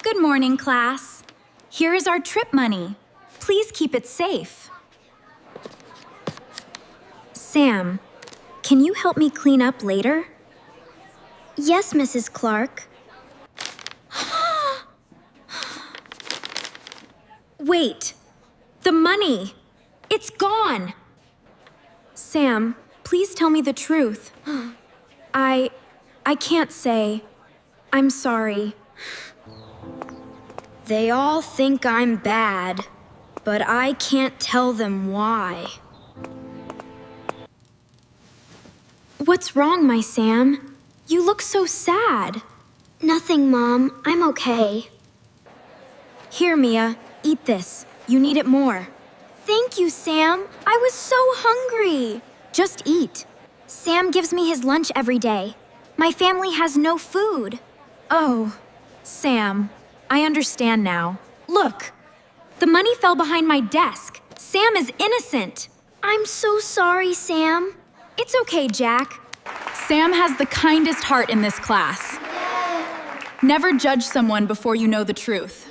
Good morning, class. Here is our trip money. Please keep it safe. Sam, can you help me clean up later? Yes, Mrs. Clark. Wait, the money. It's gone. Sam, please tell me the truth. I can't say. I'm sorry. They all think I'm bad, but I can't tell them why. What's wrong, my Sam? You look so sad. Nothing, Mom. I'm okay. Here, Mia, eat this. You need it more. Thank you, Sam. I was so hungry. Just eat. Sam gives me his lunch every day. My family has no food. Oh, Sam, I understand now. Look, the money fell behind my desk. Sam is innocent. I'm so sorry, Sam. It's okay, Jack. Sam has the kindest heart in this class. Never judge someone before you know the truth.